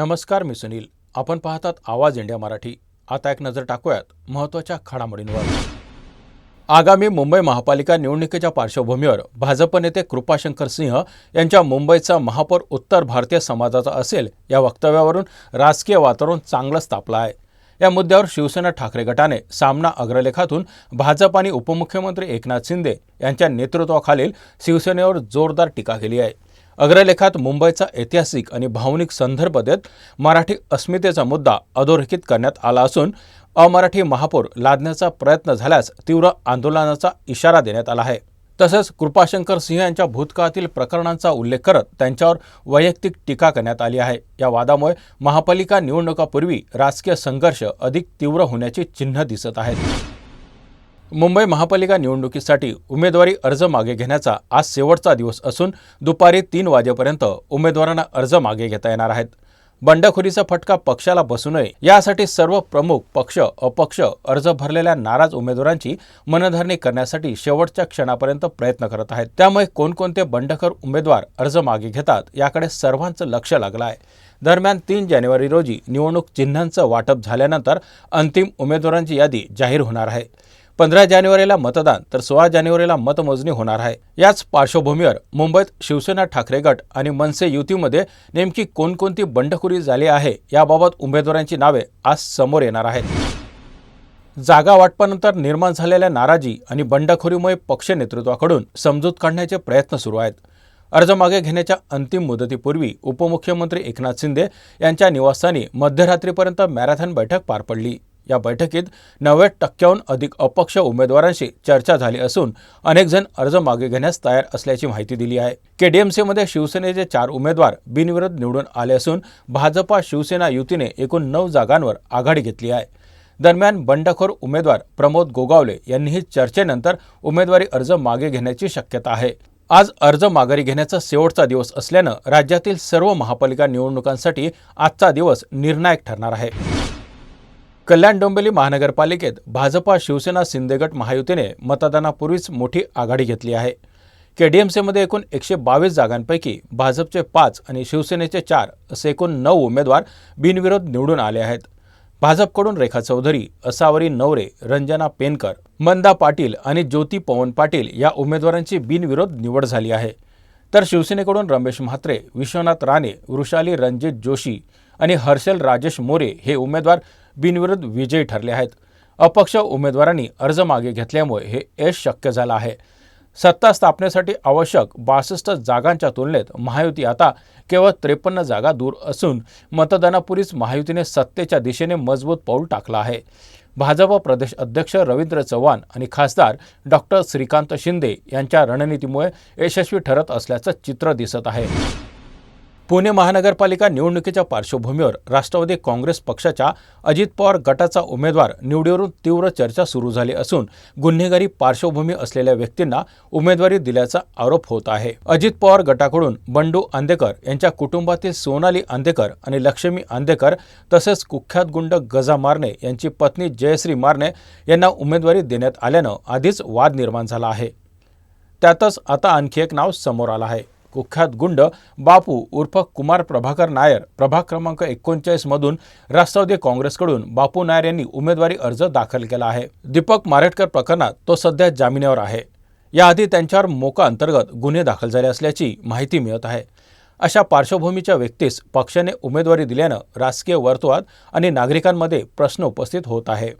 नमस्कार, मी सुनील. आपण पाहतात आवाज इंडिया मराठी. आता एक नजर टाकूयात महत्त्वाच्या घडामोडींवर. आगामी मुंबई महापालिका निवडणुकीच्या पार्श्वभूमीवर भाजप नेते कृपाशंकर सिंह यांच्या मुंबईचा महापौर उत्तर भारतीय समाजाचा असेल या वक्तव्यावरून राजकीय वातावरण चांगलंच तापलं आहे. या मुद्द्यावर शिवसेना ठाकरे गटाने सामना अग्रलेखातून भाजप आणि उपमुख्यमंत्री एकनाथ शिंदे यांच्या नेतृत्वाखालील शिवसेनेवर जोरदार टीका केली आहे. अग्रलेखात मुंबईचा ऐतिहासिक आणि भावनिक संदर्भ देत मराठी अस्मितेचा मुद्दा अधोरेखित करण्यात आला असून अमराठी महापौर लादण्याचा प्रयत्न झाल्यास तीव्र आंदोलनाचा इशारा देण्यात आला आहे. तसेच कृपाशंकर सिंह यांच्या भूतकाळातील प्रकरणांचा उल्लेख करत त्यांच्यावर वैयक्तिक टीका करण्यात आली आहे. या वादामुळे महापालिका निवडणुकापूर्वी राजकीय संघर्ष अधिक तीव्र होण्याची चिन्ह दिसत आहेत. मुंबई महापालिका निवडणुकीसाठी उमेदवारी अर्ज मागे घेण्याचा आज शेवटचा दिवस असून दुपारी 3 वाजेपर्यंत उमेदवारांना अर्ज मागे घेता येणार आहेत. बंडखोरीचा फटका पक्षाला बसू नये यासाठी सर्व प्रमुख पक्ष अपक्ष अर्ज भरलेल्या नाराज उमेदवारांची मनधरणी करण्यासाठी शेवटच्या क्षणापर्यंत प्रयत्न करत आहेत. त्यामुळे कोणकोणते बंडखोर उमेदवार अर्ज मागे घेतात याकडे सर्वांचं लक्ष लागलं आहे. दरम्यान 3 जानेवारी रोजी निवडणूक चिन्हांचं वाटप झाल्यानंतर अंतिम उमेदवारांची यादी जाहीर होणार आहे. 15 जानेवारीला मतदान तर 16 जानेवारीला मतमोजणी होणार आहे. याच पार्श्वभूमीवर मुंबईत शिवसेना ठाकरे गट आणि मनसे युतीमध्ये नेमकी कोणकोणती बंडखोरी झाली आहे याबाबत उमेदवारांची नावे आज समोर येणार आहेत. जागा वाटपानंतर निर्माण झालेल्या नाराजी आणि बंडखोरीमुळे पक्ष नेतृत्वाकडून समजूत काढण्याचे प्रयत्न सुरू आहेत. अर्ज मागे घेण्याच्या अंतिम मुदतीपूर्वी उपमुख्यमंत्री एकनाथ शिंदे यांच्या निवासस्थानी मध्यरात्रीपर्यंत मॅरेथॉन बैठक पार पडली. या बैठकीत 90% अधिक अपक्ष उमेदवारांशी चर्चा झाली असून अनेक जण अर्ज मागे घेण्यास तयार असल्याची माहिती दिली आहे. केडीएमसीमध्ये शिवसेनेचे 4 उमेदवार बिनविरोध निवडून आले असून भाजपा शिवसेना युतीने एकूण 9 जागांवर आघाडी घेतली आहे. दरम्यान बंडखोर उमेदवार प्रमोद गोगावले यांनीही चर्चेनंतर उमेदवारी अर्ज मागे घेण्याची शक्यता आहे. आज अर्ज माघारी घेण्याचा शेवटचा दिवस असल्यानं राज्यातील सर्व महापालिका निवडणुकांसाठी आजचा दिवस निर्णायक ठरणार आहे. कल्याण डोंबिवली महानगरपालिकेत भाजपा शिवसेना शिंदे गट महायुतीने मतदानापूर्वीच मोठी आघाडी घेतली आहे. केडीएमसीमध्ये एकूण 122 जागांपैकी भाजपचे 5 आणि शिवसेनेचे 4 असे एकूण 9 उमेदवार बिनविरोध निवडून आले आहेत. भाजपकडून रेखा चौधरी, असावरी नवरे, रंजना पेनकर, मंदा पाटील आणि ज्योती पवन पाटील या उमेदवारांची बिनविरोध निवड झाली आहे. तर शिवसेनेकडून रमेश म्हात्रे, विश्वनाथ राणे, वृषाली रणजित जोशी आणि हर्षल राजेश मोरे हे उमेदवार बिनविरोध विजयी ठरले आहेत. अपक्ष उमेदवारांनी अर्ज मागे घेतल्यामुळे हे यश शक्य झालं आहे. सत्ता स्थापनेसाठी आवश्यक 62 जागांच्या तुलनेत महायुती आता केवळ 53 जागा दूर असून मतदानापूर्वीच महायुतीने सत्तेच्या दिशेने मजबूत पाऊल टाकलं आहे. भाजप प्रदेश अध्यक्ष रवींद्र चव्हाण आणि खासदार डॉक्टर श्रीकांत शिंदे यांच्या रणनीतीमुळे यशस्वी ठरत असल्याचं चित्र दिसत आहे. पुणे महानगरपालिका निवडणुकीच्या पार्श्वभूमीवर राष्ट्रवादी काँग्रेस पक्षाच्या अजित पवार गटाचा उमेदवार निवडीवरून तीव्र चर्चा सुरू झाली असून गुन्हेगारी पार्श्वभूमी असलेल्या व्यक्तींना उमेदवारी दिल्याचा आरोप होत आहे. अजित पवार गटाकडून बंडू आंदेकर यांच्या कुटुंबातील सोनाली आंदेकर आणि लक्ष्मी आंदेकर तसेच कुख्यात गुंड गजा मारणे यांची पत्नी जयश्री मारणे यांना उमेदवारी देण्यात आल्यानं आधीच वाद निर्माण झाला आहे. त्यातच आता आणखी एक नाव समोर आलं आहे. कुख्यात गुंड बापू उर्फ कुमार प्रभाकर नायर प्रभाग क्रमांक 39 मधून राष्ट्रवादी काँग्रेसकडून बापू नायर यांनी उमेदवारी अर्ज दाखल केला आहे. दीपक मारेटकर प्रकरणात तो सध्या जामिनावर आहे. याआधी त्यांच्यावर मोका अंतर्गत गुन्हे दाखल झाले असल्याची माहिती मिळत आहे. अशा पार्श्वभूमीच्या व्यक्तीस पक्षाने उमेदवारी दिल्यानं राजकीय वर्तुळात आणि नागरिकांमध्ये प्रश्न उपस्थित होत आहे.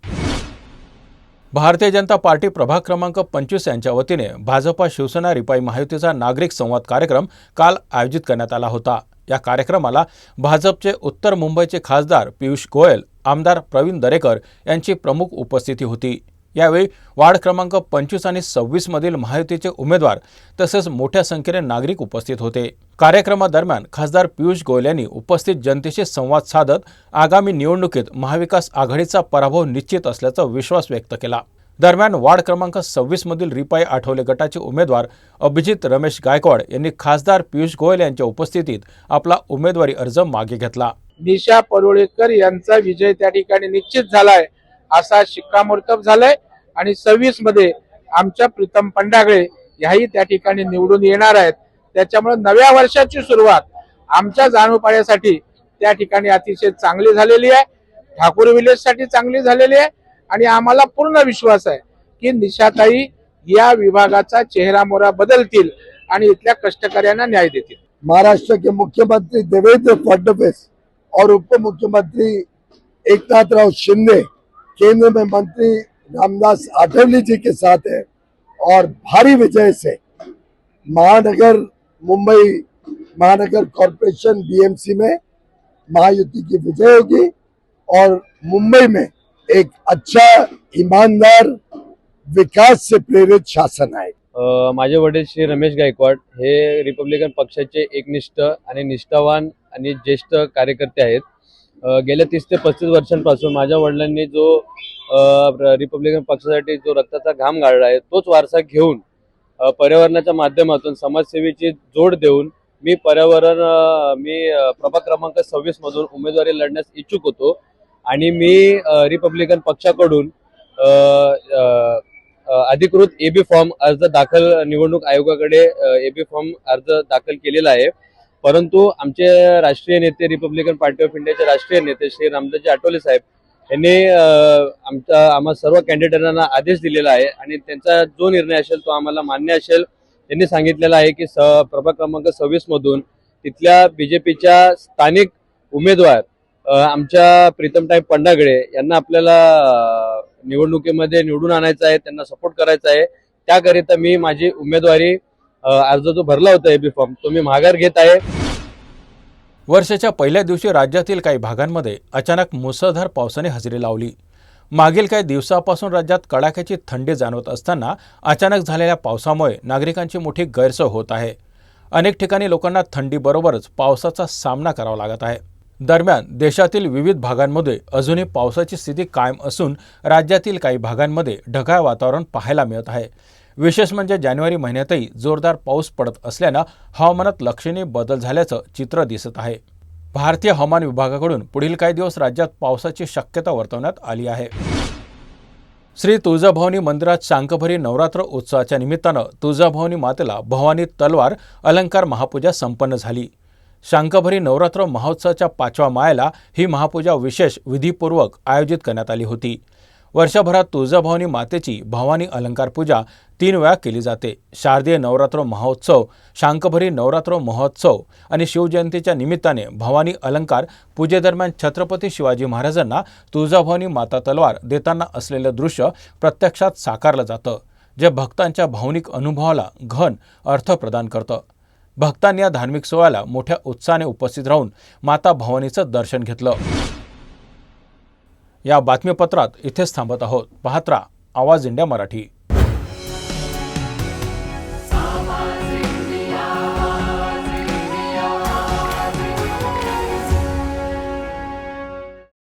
भारतीय जनता पार्टी प्रभाग क्रमांक 25 यांच्या वतीने भाजपा शिवसेना रिपाई महायुतीचा नागरिक संवाद कार्यक्रम काल आयोजित करण्यात आला होता. या कार्यक्रमाला भाजपचे उत्तर मुंबईचे खासदार पियुष गोयल, आमदार प्रवीण दरेकर यांची प्रमुख उपस्थिती होती. यावेळी वार्ड क्रमांक 25 आणि 26 मधील महायुतीचे उमेदवार तसेच मोठ्या संख्येने नागरिक उपस्थित होते. कार्यक्रमादरम्यान खासदार पियुष गोयल यांनी उपस्थित जनतेशी संवाद साधत आगामी निवडणुकीत महाविकास आघाडीचा पराभव निश्चित असल्याचा विश्वास व्यक्त केला. दरम्यान वार्ड क्रमांक 26 मधील रिपाई आठवले गटाचे उमेदवार अभिजित रमेश गायकवाड यांनी खासदार पियुष गोयल यांच्या उपस्थितीत आपला उमेदवारी अर्ज मागे घेतला. निशा परुळेकर यांचा विजय त्या ठिकाणी निश्चित झालाय असा शिक्कामोर्तब झालाय आणि 26 मध्ये आमच्या प्रीतम पंडागळे याही त्या ठिकाणी निवडून येणार आहेत. त्याच्यामुळे नव्या वर्षाची सुरुवात आमच्या जाणूपाड्यासाठी त्या ठिकाणी अतिशय चांगली झालेली आहे. ठाकूर विलेजसाठी चांगली झालेली आहे आणि आम्हाला पूर्ण विश्वास आहे की निशाताई या विभागाचा चेहरा मोहरा बदलतील आणि इथल्या कष्टकऱ्यांना न्याय देतील. महाराष्ट्र के मुख्यमंत्री देवेंद्र फडणवीस और उप मुख्यमंत्री एकनाथराव शिंदे केंद्र में मंत्री रामदास आठवले जी के साथ है और भारी विजय से मुंबई महानगर कॉरपोरेशन बीएमसी में महायुति की विजय होगी और मुंबई में एक अच्छा ईमानदार विकास से प्रेरित शासन आएगा. माझे वडील श्री रमेश गायकवाड हे रिपब्लिकन पक्षाचे एकनिष्ठ आणि निष्ठावान आणि ज्येष्ठ कार्यकर्ते आहेत. गेल्या 30 ते 35 वर्षांपासून माझ्या वडिलांनी जो रिपब्लिकन पक्षासाठी जो रक्ताचा घाम गाळला आहे तोच वारसा घेऊन पर्यावरणाच्या माध्यमातून समाजसेवेची जोड देऊन मी प्रभाग क्रमांक 26 मधून उमेदवारी लढण्यास इच्छुक होतो आणि मी रिपब्लिकन पक्षाकडून अधिकृत एबी फॉर्म अर्ज दाखल निवडणूक आयोगाकडे एबी फॉर्म अर्ज दाखल केलेला आहे. परंतु आमचे राष्ट्रीय नेते रिपब्लिकन पार्टी ऑफ इंडियाचे राष्ट्रीय नेते श्री रामदासजी आठवले साहेब यांनी आम्हा सर्व कॅन्डिडेटांना आदेश दिलेला आहे आणि त्यांचा जो निर्णय असेल तो आम्हाला मान्य असेल. त्यांनी सांगितलेलं आहे की प्रभाग क्रमांक 26 मधून तिथल्या बीजेपीच्या स्थानिक उमेदवार आमच्या प्रीतमताई पंडागळे यांना आपल्याला निवडणुकीमध्ये निवडून आणायचं आहे, त्यांना सपोर्ट करायचा आहे. त्याकरिता मी माझी उमेदवारी अर्ज जो भरला होता एबी फॉर्म तो मी माघार घेत आहे. वर्षाच्या पहिल्या दिवशी राज्यातील काही भागांमध्ये अचानक मुसळधार पावसाने हजेरी लावली. मागील काही दिवसापासून राज्यात कडाक्याची थंडी जाणवत असताना अचानक झालेल्या पावसामुळे नागरिकांची मोठी गैरसोय होत आहे. अनेक ठिकाणी लोकांना थंडीबरोबरच पावसाचा सामना करावा लागत आहे. दरम्यान देशातील विविध भागांमध्ये अजूनही पावसाची स्थिती कायम असून राज्यातील काही भागांमध्ये ढगाळ वातावरण पाहायला मिळत आहे. विशेष म्हणजे जानेवारी महिन्यातही जोरदार पाऊस पडत असल्यानं हवामानात लक्षणीय बदल झाल्याचं चित्र दिसत आहे. भारतीय हवामान विभागाकडून पुढील काही दिवस राज्यात पावसाची शक्यता वर्तवण्यात आली आहे. श्री तुळजाभवानी मंदिरात शांकभरी नवरात्र उत्सवाच्या निमित्तानं तुळजाभवानी मातेला भवानी तलवार अलंकार महापूजा संपन्न झाली. शांकभरी नवरात्र महोत्सवाच्या 5व्या माळ्याला ही महापूजा विशेष विधीपूर्वक आयोजित करण्यात आली होती. वर्षभरात तुळजाभवानी मातेची भवानी अलंकार पूजा 3 वेळा केली जाते. शारदीय नवरात्र महोत्सव, शांकभरी नवरात्र महोत्सव आणि शिवजयंतीच्या निमित्ताने भवानी अलंकार पूजेदरम्यान छत्रपती शिवाजी महाराजांना तुळजाभवानी माता तलवार देताना असलेलं दृश्य प्रत्यक्षात साकारलं जातं, जे भक्तांच्या भावनिक अनुभवाला घन अर्थ प्रदान करतं. भक्तांनी या धार्मिक सोहळ्याला मोठ्या उत्साहाने उपस्थित राहून माता भवानीचं दर्शन घेतलं. या बातमीपत्रात इथेच थांबत आहोत. पाहत रहा आवाज इंडिया मराठी.